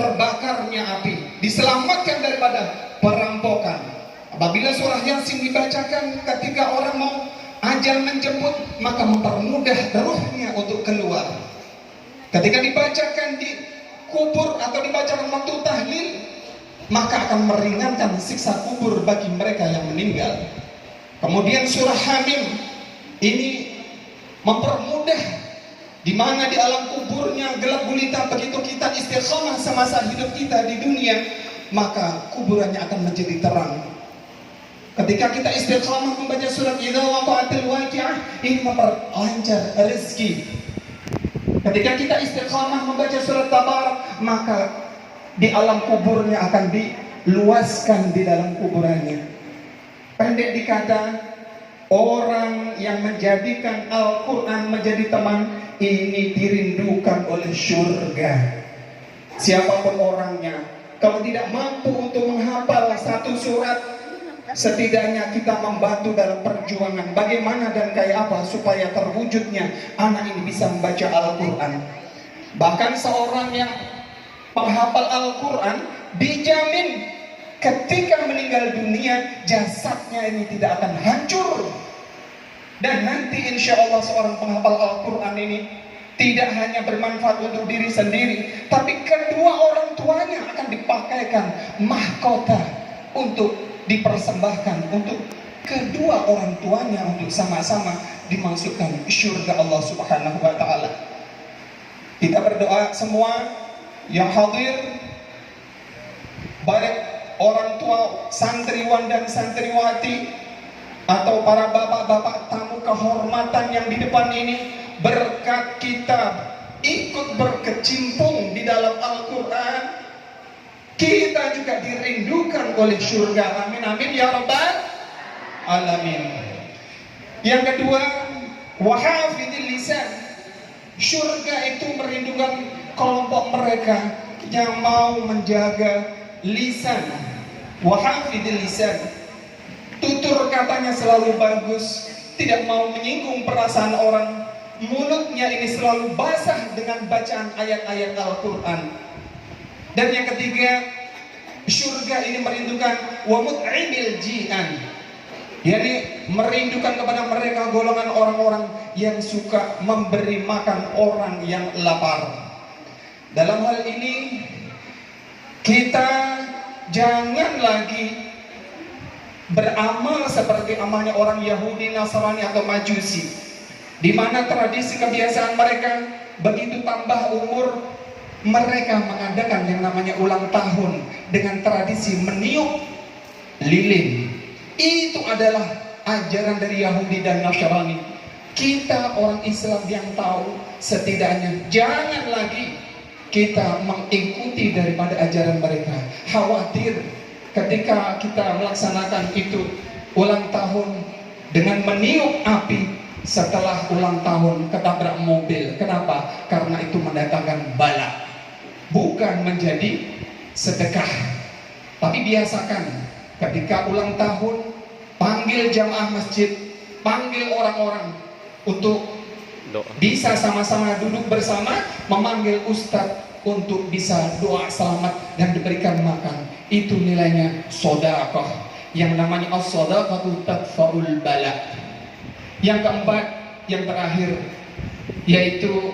terbakarnya api, diselamatkan daripada perampokan. Apabila surah Yasin dibacakan ketika orang mau ajal menjemput, maka mempermudah ruhnya untuk keluar. Ketika dibacakan di kubur atau dibacakan waktu tahlil, maka akan meringankan siksa kubur bagi mereka yang meninggal. Kemudian surah Hamim ini mempermudah di mana di alam kuburnya gelap gulita, begitu kita istiqamah semasa hidup kita di dunia, maka kuburannya akan menjadi terang. Ketika kita istiqamah membaca surat Idza waqa'atil waqi'ah, ini memperlancar rezeki. Ketika kita istiqamah membaca surat Tabarak, maka di alam kuburnya akan diluaskan di dalam kuburannya. Pendek dikata, orang yang menjadikan Al-Quran menjadi teman, ini dirindukan oleh surga. Siapapun orangnya, kalau tidak mampu untuk menghafal satu surat, setidaknya kita membantu dalam perjuangan bagaimana dan kayak apa supaya terwujudnya anak ini bisa membaca Al-Quran. Bahkan seorang yang penghafal Al-Quran dijamin ketika meninggal dunia jasadnya ini tidak akan hancur. Dan nanti insya Allah seorang penghafal Al-Quran ini tidak hanya bermanfaat untuk diri sendiri, tapi kedua orang tuanya akan dipakaikan mahkota untuk dipersembahkan untuk kedua orang tuanya untuk sama-sama dimasukkan syurga Allah Subhanahu wa ta'ala. Kita berdoa semua yang hadir, baik orang tua, santriwan dan santriwati, atau para bapak-bapak tamu kehormatan yang di depan ini, berkat kita ikut berkecimpung di dalam Al-Quran, kita juga dirindukan oleh surga. Amin amin ya rabbal alamin. Yang kedua, wahafidil lisan. Surga itu merindukan kelompok mereka yang mau menjaga lisan. Wahafidil lisan, tutur katanya selalu bagus, tidak mau menyinggung perasaan orang. Mulutnya ini selalu basah dengan bacaan ayat-ayat Al-Quran. Dan yang ketiga, surga ini merindukan wa mut'imil ji'an, jadi merindukan kepada mereka golongan orang-orang yang suka memberi makan orang yang lapar. Dalam hal ini kita jangan lagi beramal seperti amalnya orang Yahudi, Nasrani atau Majusi, di mana tradisi kebiasaan mereka begitu tambah umur mereka mengadakan yang namanya ulang tahun dengan tradisi meniup lilin. Itu adalah ajaran dari Yahudi dan Nasrani. Kita orang Islam yang tahu, setidaknya jangan lagi kita mengikuti daripada ajaran mereka. Khawatir ketika kita melaksanakan itu ulang tahun dengan meniup api, setelah ulang tahun ketabrak mobil. Kenapa? Karena itu mendatangkan bala, bukan menjadi sedekah. Tapi biasakan ketika ulang tahun, panggil jamaah masjid, panggil orang-orang untuk bisa sama-sama duduk bersama, memanggil ustadz untuk bisa doa selamat dan diberikan makan. Itu nilainya sedekah. Yang namanya as-sadaqatu tadfa'ul bala. Yang keempat, yang terakhir, yaitu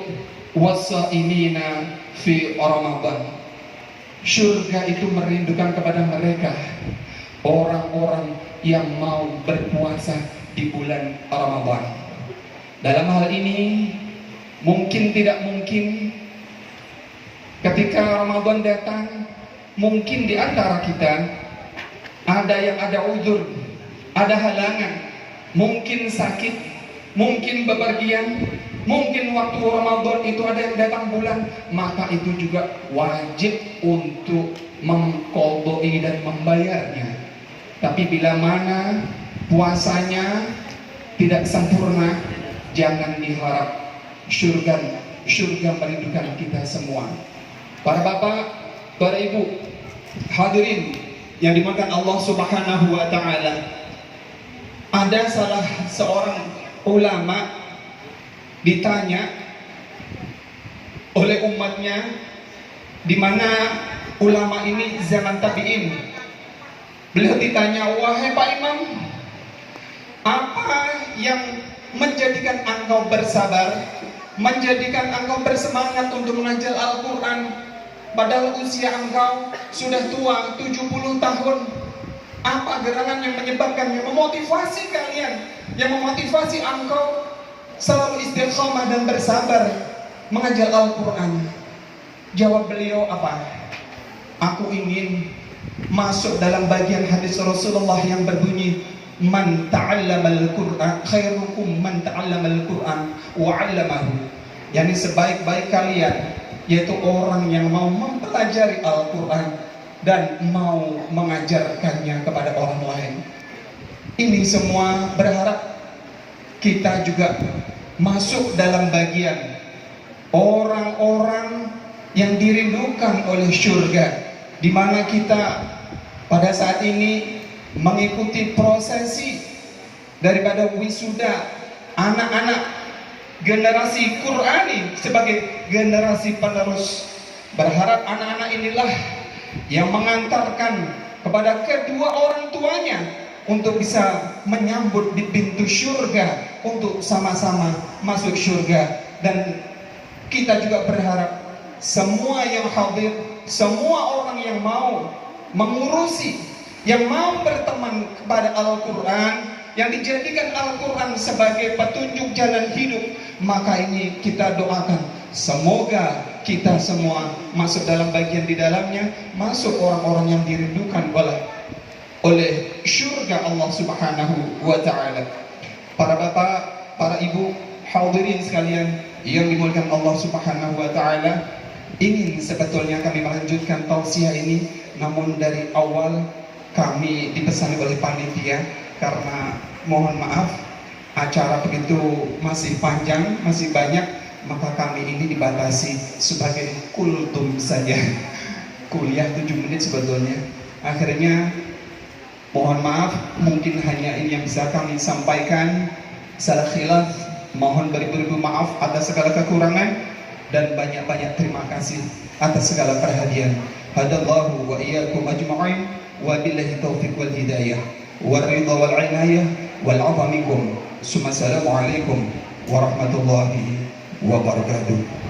wasaimina fi Ramadan. Surga itu merindukan kepada mereka orang-orang yang mau berpuasa di bulan Ramadan. Dalam hal ini mungkin tidak mungkin ketika Ramadan datang, mungkin di antara kita ada yang ada uzur, ada halangan, mungkin sakit, mungkin bepergian, mungkin waktu Ramadan itu ada yang datang bulan, maka itu juga wajib untuk mengqadai dan membayarnya. Tapi bila mana puasanya tidak sempurna, jangan diharap surga merindukan kita semua. Para bapak, para ibu, hadirin yang dimakan Allah Subhanahu wa ta'ala, ada salah seorang ulama ditanya oleh umatnya, di mana ulama ini zaman tabi'in. Beliau ditanya, wahai Pak Imam, apa yang menjadikan engkau bersabar, menjadikan engkau bersemangat untuk mengajar Al-Quran, padahal usia engkau sudah tua 70 tahun. Apa gerangan yang menyebabkan, yang memotivasi kalian, yang memotivasi engkau selalu istiqamah dan bersabar mengajar Al-Quran? Jawab beliau apa? Aku ingin masuk dalam bagian hadis Rasulullah yang berbunyi, man ta'allamal Qur'an khairukum man ta'allamal Qur'an wa 'allamahu. Yani sebaik-baik kalian yaitu orang yang mau mempelajari Al-Qur'an dan mau mengajarkannya kepada orang lain. Ini semua berharap kita juga masuk dalam bagian orang-orang yang dirindukan oleh surga, di mana kita pada saat ini mengikuti prosesi daripada wisuda anak-anak generasi Qur'ani sebagai generasi penerus. Berharap anak-anak inilah yang mengantarkan kepada kedua orang tuanya untuk bisa menyambut di pintu surga, untuk sama-sama masuk surga. Dan kita juga berharap semua yang hadir, semua orang yang mau mengurusi, yang mau berteman kepada Al-Quran, yang dijadikan Al-Quran sebagai petunjuk jalan hidup, maka ini kita doakan semoga kita semua masuk dalam bagian di dalamnya, masuk orang-orang yang dirindukan oleh surga Allah Subhanahu wa ta'ala. Para bapak, para ibu, hadirin sekalian yang dimuliakan Allah Subhanahu wa ta'ala, ingin sebetulnya kami melanjutkan tausiah ini, namun dari awal kami dipesani oleh panitia karena mohon maaf acara begitu masih panjang, masih banyak, maka kami ini dibatasi sebagai kultum saja. Kuliah 7 menit sebetulnya. Akhirnya mohon maaf, mungkin hanya ini yang bisa kami sampaikan. Salah khilaf, mohon beribu-ribu maaf atas segala kekurangan, dan banyak-banyak terima kasih atas segala perhatian. Hadallahu wa iyyakum ajma'in wa billahi taufiq wal hidayah wal ridha wal inayah wal 'afwa minkum. Assalamualaikum warahmatullahi wabarakatuh.